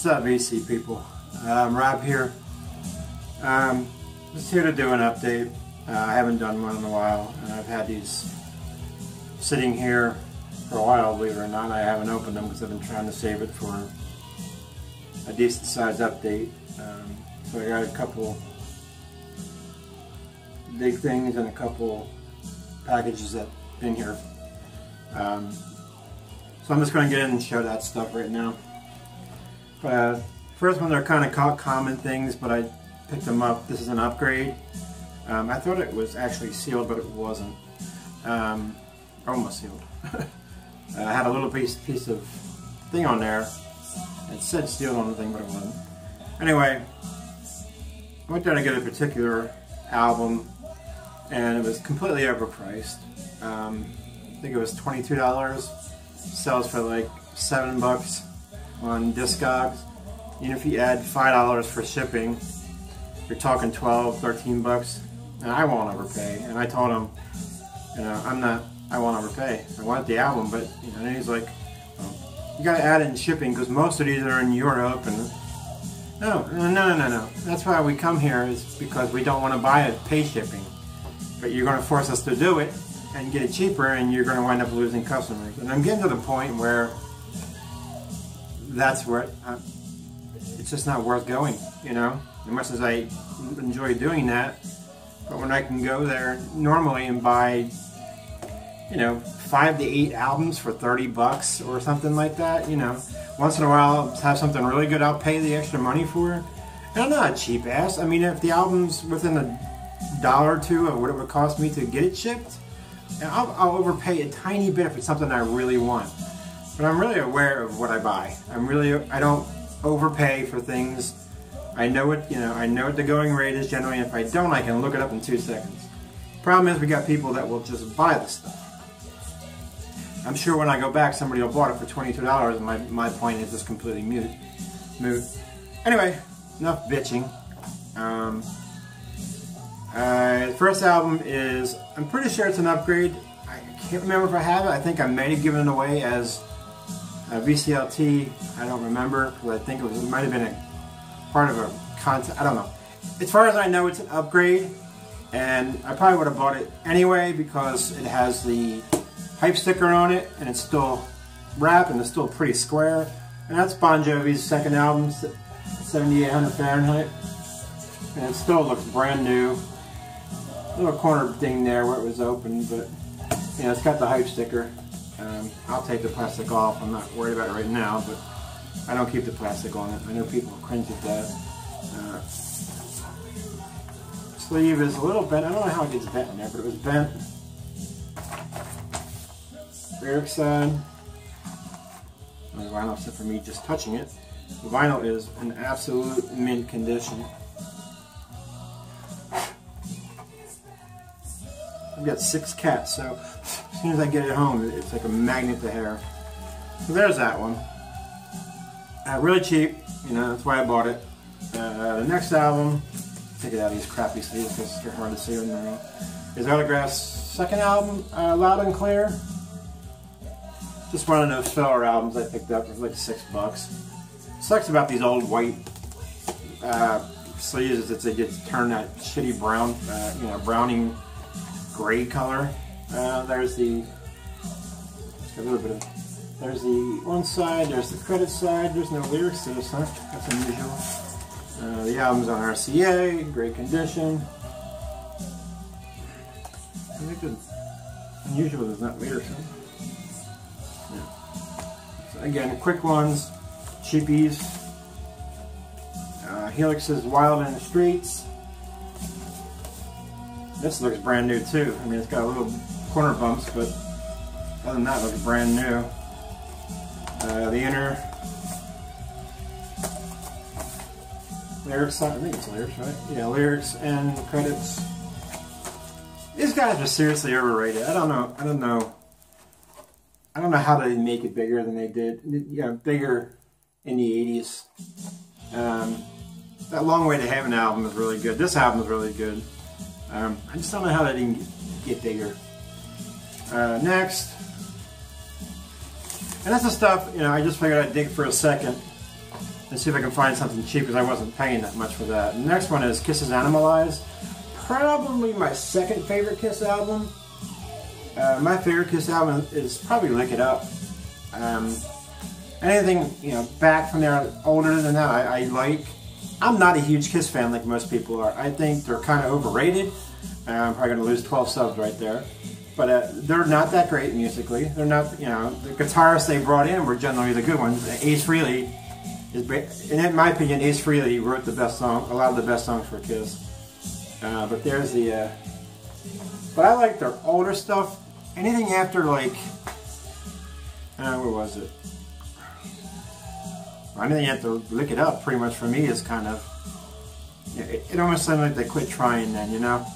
What's up, VC people? Rob here. Just here to do an update. I haven't done one in a while, and I've had these sitting here for a while, believe it or not. I haven't opened them because I've been trying to save it for a decent sized update. So I got a couple big things and a couple packages that in here. So I'm just going to get in and show that stuff right now. But first one, they're kind of common things, but I picked them up. This is an upgrade. I thought it was actually sealed, but it wasn't. Almost sealed. I had a little piece of thing on there. It said sealed on the thing, but it wasn't. Anyway, I went there to get a particular album, and it was completely overpriced. I think it was $22. Sells for like $7 on Discogs. Even if you add $5 for shipping, you're talking $12, $13. And I won't overpay. And I told him, you know, I won't overpay. I want the album, but you know, and he's like, you gotta add in shipping because most of these are in Europe. And no. That's why we come here, is because we don't want to buy it, pay shipping. But you're going to force us to do it and get it cheaper, and you're going to wind up losing customers. And I'm getting to the point where that's where it's just not worth going, you know, as much as I enjoy doing that. But when I can go there normally and buy, you know, 5 to 8 albums for $30 or something like that, you know, once in a while have something really good I'll pay the extra money for. And I'm not a cheap ass. I mean, if the album's within $1 or $2 of what it would cost me to get it shipped, and I'll overpay a tiny bit if it's something I really want. But I'm really aware of what I buy. I don't overpay for things. I know what the going rate is generally, and if I don't, I can look it up in 2 seconds. Problem is, we got people that will just buy the stuff. I'm sure when I go back, somebody will bought it for $22, and my point is just completely moot. Anyway, enough bitching. The first album is, I'm pretty sure it's an upgrade. I can't remember if I have it. I think I may have given it away as a VCLT. I don't remember, because I think it might have been a part of a concept. I don't know. As far as I know, it's an upgrade, and I probably would have bought it anyway because it has the hype sticker on it, and it's still wrapped, and it's still pretty square. And that's Bon Jovi's second album, 7800 Fahrenheit, and it still looks brand new. Little corner thing there where it was open, but you know, it's got the hype sticker. I'll take the plastic off. I'm not worried about it right now, but I don't keep the plastic on it. I know people cringe at that. Sleeve is a little bent. I don't know how it gets bent in there, but it was bent. Lyric side. No vinyl except for me just touching it. The vinyl is in absolute mint condition. I've got 6 cats, so as soon as I get it home, it's like a magnet to hair. So there's that one. Really cheap, you know, that's why I bought it. The next album, take it out of these crappy sleeves because they're hard to see in there, is Autograph's second album, Loud and Clear. Just one of those filler albums I picked up for like $6. Sucks about these old white sleeves is that they get turned that shitty brown, you know, browning gray color. There's a little bit of, there's the one side, there's the credit side, there's no lyrics to this, huh? That's unusual. The album's on RCA, great condition. I think it's unusual there's not lyrics, huh? Yeah. So again, quick ones, cheapies. Helix is Wild in the Streets. This looks brand new too. I mean, it's got a little corner bumps, but other than that, it looks brand new. The inner lyrics, I think it's lyrics, right? Yeah, lyrics and credits. These guys are seriously overrated. I don't know how they make it bigger than they did. Yeah, bigger in the 80s. That Long Way to Heaven album is really good. This album is really good. I just don't know how they didn't get bigger. Next, and that's the stuff, you know, I just figured I'd dig for a second. and see if I can find something cheap because I wasn't paying that much for that. And the next one is Kiss's Animalize. Probably my second favorite Kiss album. My favorite Kiss album is probably Lick It Up. Anything, you know, back from there older than that, I like. I'm not a huge Kiss fan like most people are. I think they're kind of overrated. I'm probably going to lose 12 subs right there. But they're not that great musically. They're not, you know, the guitarists they brought in were generally the good ones. Ace Frehley, in my opinion, Ace Frehley wrote the best song, a lot of the best songs for Kiss. But there's the, but I like their older stuff. Anything after like, what was it? Anything after Lick It Up, pretty much for me, is kind of, it almost sounds like they quit trying then, you know?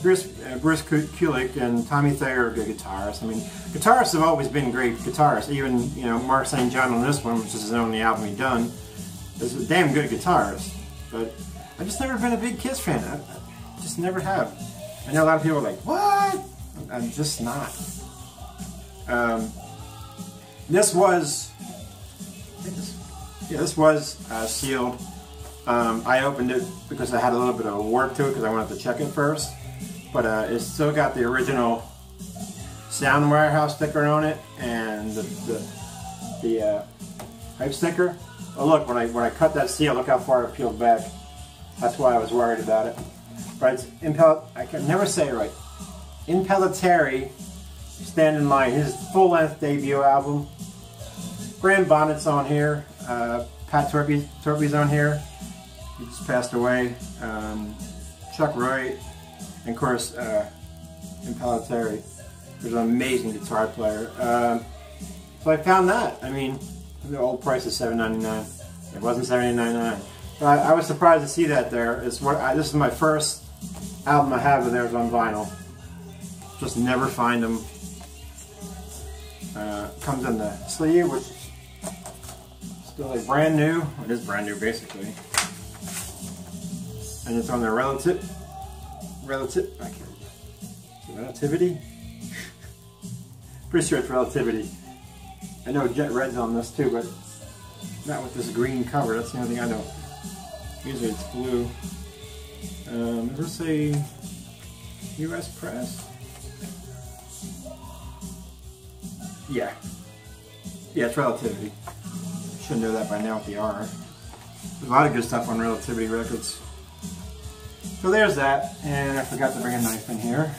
Bruce Kulick and Tommy Thayer are good guitarists. I mean, guitarists have always been great guitarists. Even, you know, Mark St. John on this one, which is his only album he's done, is a damn good guitarist. But I've just never been a big Kiss fan. I just never have. I know a lot of people are like, what? I'm just not. This was, this was sealed. I opened it because I had a little bit of work to it because I wanted to check it first. But it's still got the original Sound Warehouse sticker on it and the hype sticker. Oh look, when I cut that seal, look how far it peeled back. That's why I was worried about it. But it's I can never say it right. Impellitteri, Stand in Line, his full-length debut album. Graham Bonnet's on here. Pat Torpy's on here. He just passed away. Chuck Wright. And of course, Impellitteri, who's an amazing guitar player. So I found that. I mean, the old price is $7.99. It wasn't $79.99. But I was surprised to see that there. This is my first album I have of theirs on vinyl. Just never find them. Comes in the sleeve, which is still a brand new. It is brand new, basically. And it's on their Relativity? Pretty sure it's Relativity. I know Jet Red's on this too, but not with this green cover. That's the only thing I know. Usually it's blue. Does it say US Press? Yeah. Yeah, it's Relativity. Should know that by now with the R. There's a lot of good stuff on Relativity Records. So there's that, and I forgot to bring a knife in here.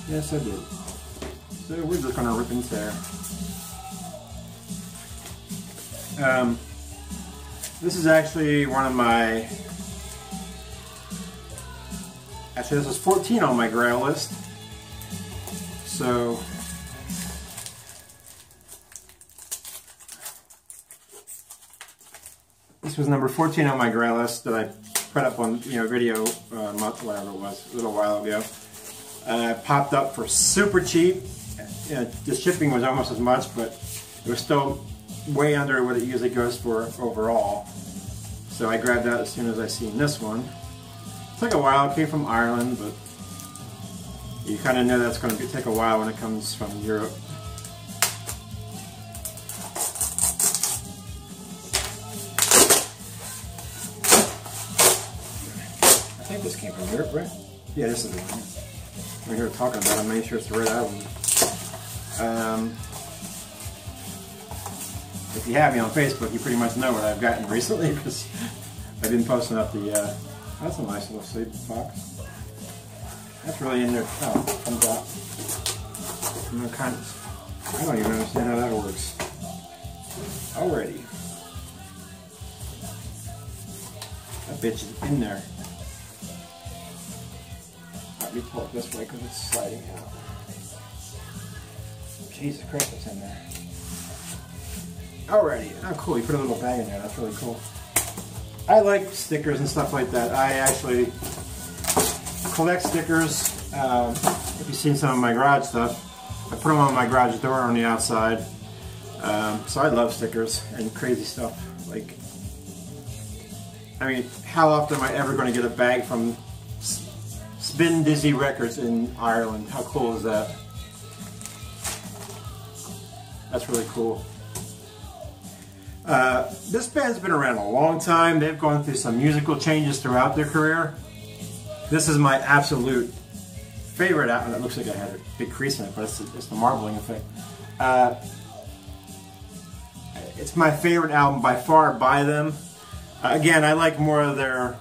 Yes, I did. So we're just going to rip and tear. This is actually one of my... Actually, this is 14 on my Grail list. So... This was number 14 on my Grail list that I put up on video a month, whatever it was, a little while ago. Popped up for super cheap. The shipping was almost as much, but it was still way under what it usually goes for overall. So I grabbed that as soon as I seen this one. It took a while. It came from Ireland, but you kind of know that's going to take a while when it comes from Europe. I think this came from Europe, right? Yeah, this is the one. We're here talking about it. I'm making sure it's the right album. If you have me on Facebook, you pretty much know what I've gotten recently because I've been posting up the. That's a nice little sleep box. That's really in there. Oh, it comes out. I don't even understand how that works. Already. That bitch is in there. Let me pull it this way because it's sliding out. Jesus Christ, it's in there. Alrighty. Oh, cool. You put a little bag in there. That's really cool. I like stickers and stuff like that. I actually collect stickers. If you've seen some of my garage stuff, I put them on my garage door on the outside. So I love stickers and crazy stuff. Like, I mean, how often am I ever going to get a bag from Spin Dizzy Records in Ireland? How cool is that? That's really cool. This band's been around a long time. They've gone through some musical changes throughout their career. This is my absolute favorite album. It looks like I had a big crease in it, but it's the marbling effect. It's my favorite album by far by them. Again, I like more of their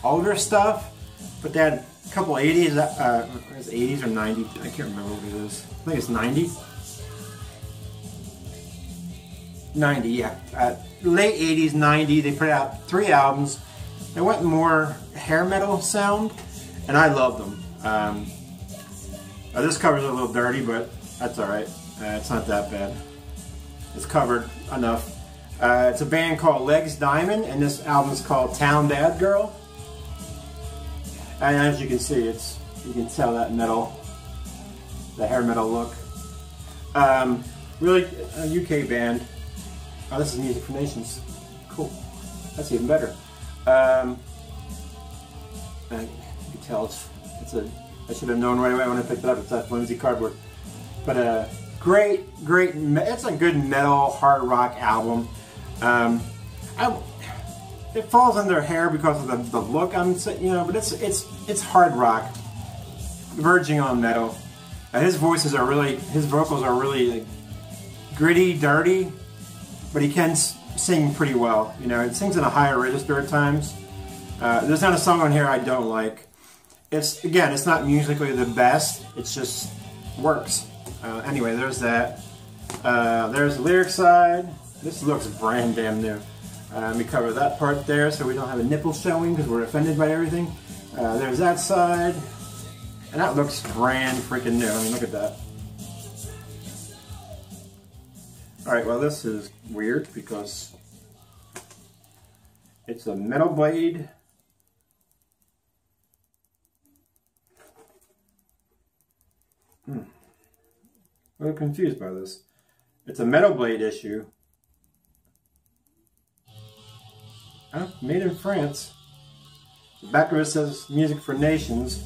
older stuff, but they had a couple 80s, it's 80s or 90s, I can't remember what it is. I think it's 90. 90, yeah. Late 80s, 90, they put out 3 albums. They went more hair metal sound, and I love them. This cover's a little dirty, but that's alright. It's not that bad. It's covered enough. It's a band called Legs Diamond, and this album is called Town Bad Girl. And as you can see, you can tell that metal, the hair metal look. Really a UK band. Oh, this is Music for Nations. Cool. That's even better. And you can tell I should have known right away when I picked it up. It's that flimsy cardboard. But great, it's a good metal, hard rock album. It falls under hair because of the look, but it's hard rock, verging on metal. His vocals are really like, gritty, dirty, but he can sing pretty well. It sings in a higher register at times. There's not a song on here I don't like. It's not musically the best. It just works. Anyway, there's that. There's the lyric side. This looks brand damn new. Let me cover that part there so we don't have a nipple showing because we're offended by everything. There's that side. And that looks brand freaking new. I mean, look at that. Alright, well this is weird because it's a metal blade. I'm a little confused by this. It's a metal blade issue. Oh, made in France. The back of it says Music for Nations.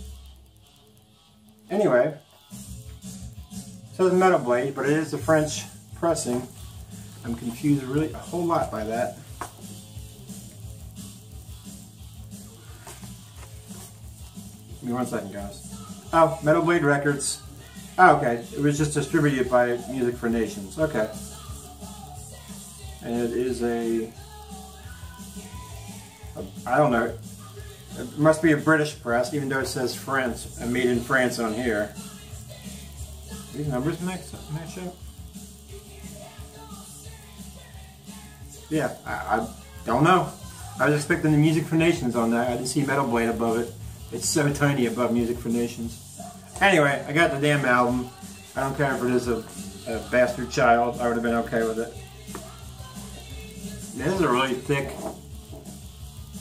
Anyway, it says metal blade, but it is the French pressing. I'm confused really a whole lot by that. Give me 1 second, guys. Oh, Metal Blade Records. Oh, okay. It was just distributed by Music for Nations. Okay. And it is I don't know. It must be a British press, even though it says France, made in France on here. Do these numbers match up? Yeah, I don't know. I was expecting the Music for Nations on that. I didn't see Metal Blade above it. It's so tiny above Music for Nations. Anyway, I got the damn album. I don't care if it is a bastard child. I would have been okay with it. Man, this is a really thick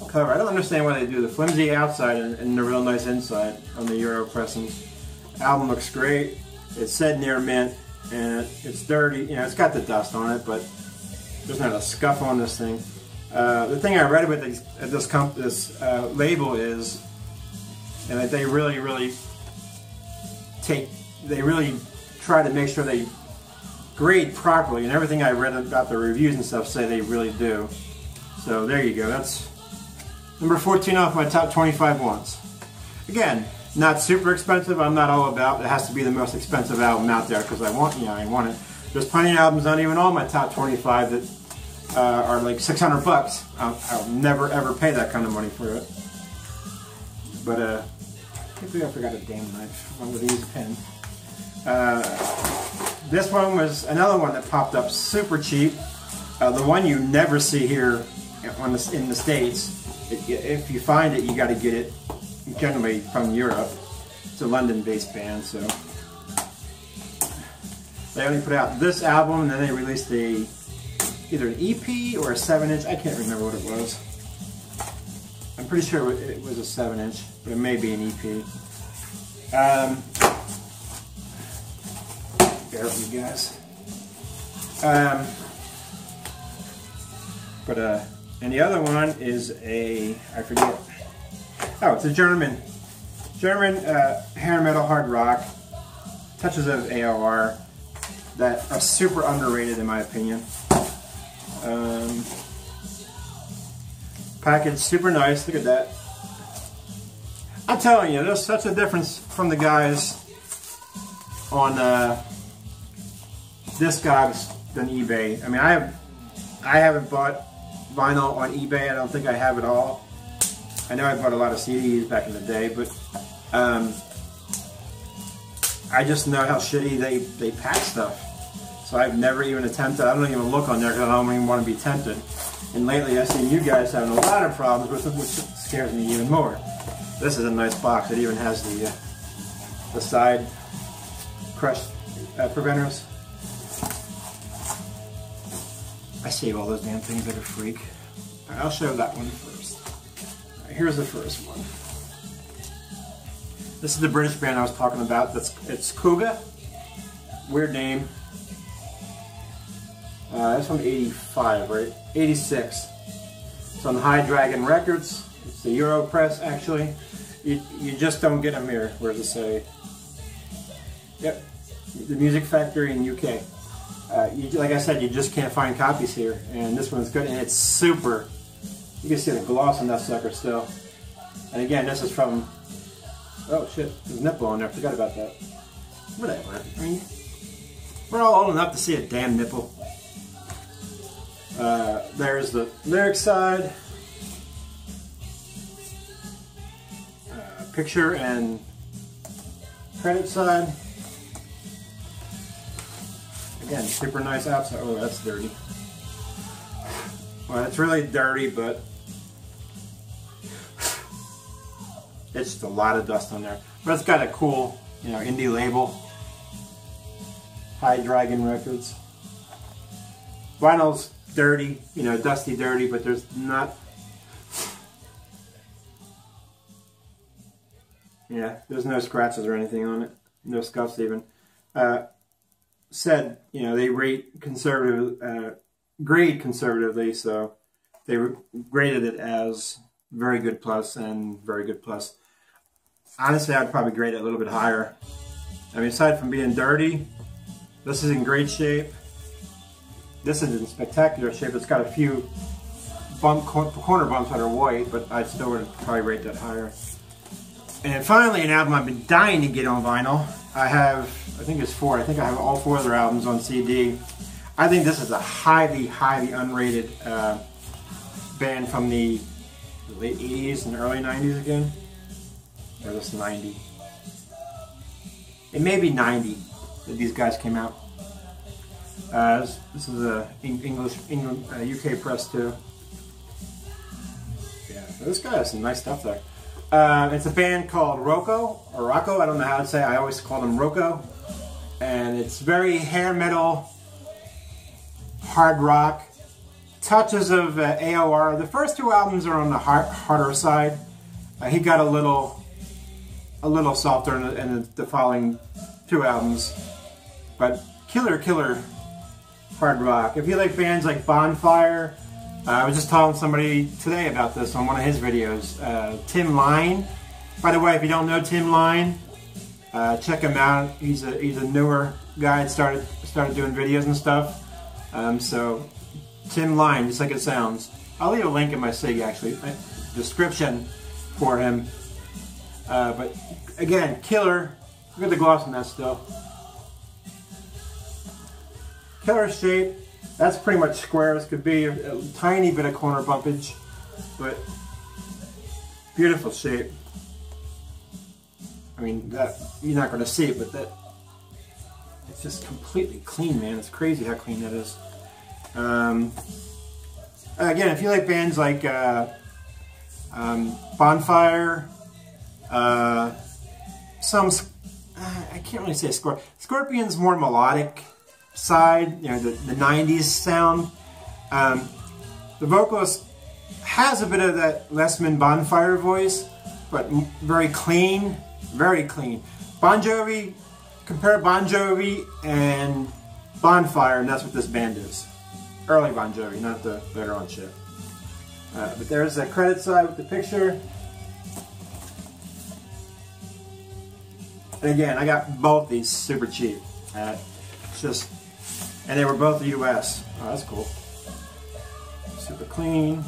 cover. I don't understand why they do the flimsy outside and the real nice inside on the Euro pressings. The album looks great. It's said near mint, and it's dirty. It's got the dust on it, but there's not a scuff on this thing. The thing I read about this label is, and that they really try to make sure they grade properly, and everything I read about the reviews and stuff say they really do. So there you go. That's number 14 off my top 25 ones. Again, not super expensive. I'm not all about it has to be the most expensive album out there because I want it. There's plenty of albums not even on my top 25 that are like 600 bucks. I'll never ever pay that kind of money for it. But I think I forgot a damn knife. I'm going to use a pen. This one was another one that popped up super cheap. The one you never see here in the States. If you find it, you got to get it generally from Europe. It's a London-based band, so they only put out this album, and then they released either an EP or a 7-inch. I can't remember what it was. I'm pretty sure it was a 7-inch, but it may be an EP. Bear with me, guys. And the other one is I forget. Oh, it's a German hair metal hard rock, touches of AOR that are super underrated in my opinion. Package super nice. Look at that. I'm telling you, there's such a difference from the guys on Discogs than eBay. I mean, I haven't bought vinyl on eBay. I don't think I have it all. I know I bought a lot of CDs back in the day, but I just know how shitty they pack stuff. So I've never even attempted. I don't even look on there because I don't even want to be tempted. And lately I've seen you guys having a lot of problems with it, which scares me even more. This is a nice box. It even has the side crush preventers. I save all those damn things like a freak. All right, I'll show that one first. All right, here's the first one. This is the British band I was talking about. It's Cougar. Weird name. That's from 85, right? 86. It's on High Dragon Records. It's the Euro press, actually. You just don't get them here. Where does it say? Yep. The Music Factory in UK. Like I said, you just can't find copies here. And this one's good, and it's super. You can see the gloss on that sucker still. And again, this is from... Oh shit, there's a nipple on there. I forgot about that. Whatever. I mean, we're all old enough to see a damn nipple. There's the lyric side. Picture and credit side. Again, super nice outside. Oh, that's dirty. Well, it's really dirty, but it's just a lot of dust on there. But it's got a cool, indie label. High Dragon Records. Vinyl's dirty, dusty, dirty, but there's not. Yeah, there's no scratches or anything on it. No scuffs even. Said, they rate grade conservatively, so they graded it as very good plus and very good plus. Honestly, I'd probably grade it a little bit higher. I mean, aside from being dirty, this is in great shape. This is in spectacular shape. It's got a few corner bumps that are white, but I still would probably rate that higher. And finally, an album I've been dying to get on vinyl. I think it's 4. I think I have all 4 of their albums on CD. I think this is a highly, highly unrated band from the late 80s and early 90s again. Or this 90. It may be 90 that these guys came out. This is a England, UK press too. Yeah, so this guy has some nice stuff there. It's a band called Rocco, or Rocco, I don't know how to say it. I always call them Rocco. And it's very hair metal, hard rock, touches of AOR. The first 2 albums are on the harder side. He got a little softer in the following 2 albums. But killer hard rock. If you like bands like Bonfire, I was just telling somebody today about this on one of his videos. Tim Line. By the way, if you don't know Tim Line, check him out. He's a newer guy. Started doing videos and stuff. So Tim Line, just like it sounds. I'll leave a link in my SIG actually, description for him. But again, killer. Look at the gloss on that still. Killer shape. That's pretty much square as could be. A tiny bit of corner bumpage, but beautiful shape. I mean, that you're not going to see it, but it's just completely clean, man. It's crazy how clean that is. Again, if you like bands like Bonfire, I can't really say Scorpion's more melodic side, the 90s sound. The vocalist has a bit of that Lessman Bonfire voice, but very clean, very clean. Bon Jovi, compare Bon Jovi and Bonfire, and that's what this band is. Early Bon Jovi, not the later on shit. But there's the credit side with the picture. And again, I got both these super cheap. And they were both US. Oh, that's cool. super clean.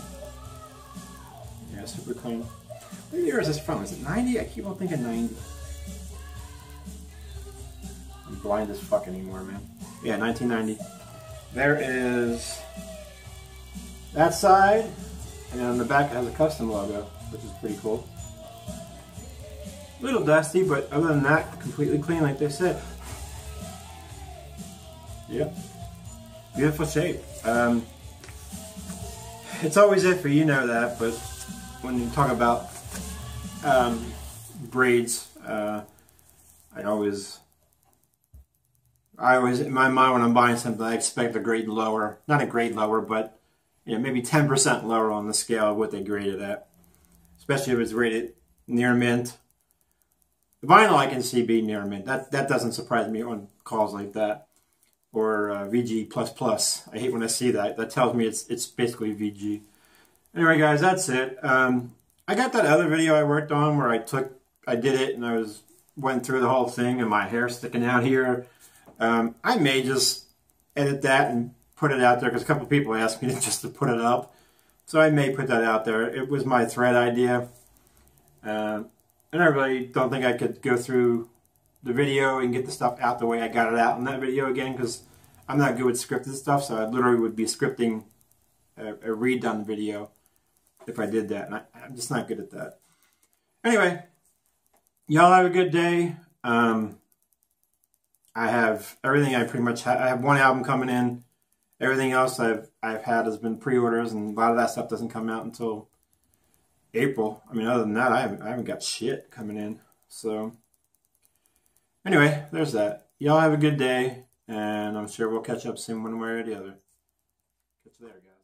Yeah, super clean. What year is this from? Is it 90? I keep on thinking 90. I'm blind as fuck anymore, man. Yeah, 1990. There is that side, and on the back it has a custom logo, which is pretty cool. A little dusty, but other than that, completely clean, like they said. Yeah, beautiful shape. It's always iffy, you know that, but when you talk about braids, I always, in my mind, when I'm buying something, I expect a grade lower. Not a grade lower, but maybe 10% lower on the scale of what they graded at. Especially if it's rated near mint. The vinyl I can see being near mint. That doesn't surprise me on calls like that. Or VG++. I hate when I see that. That tells me it's basically VG. Anyway, guys, that's it. I got that other video I worked on where I did it and I went through the whole thing and my hair sticking out here. I may just edit that and put it out there because a couple people asked me just to put it up. So I may put that out there. It was my thread idea. And I really don't think I could go through the video and get the stuff out the way I got it out in that video again because I'm not good with scripted stuff. So I literally would be scripting a redone video if I did that. And I'm just not good at that. Anyway, y'all have a good day. I have everything I pretty much have. I have one album coming in. Everything else I've had has been pre-orders, and a lot of that stuff doesn't come out until April. I mean, other than that, I haven't got shit coming in. So anyway, there's that. Y'all have a good day, and I'm sure we'll catch up soon one way or the other. Catch you later, guys.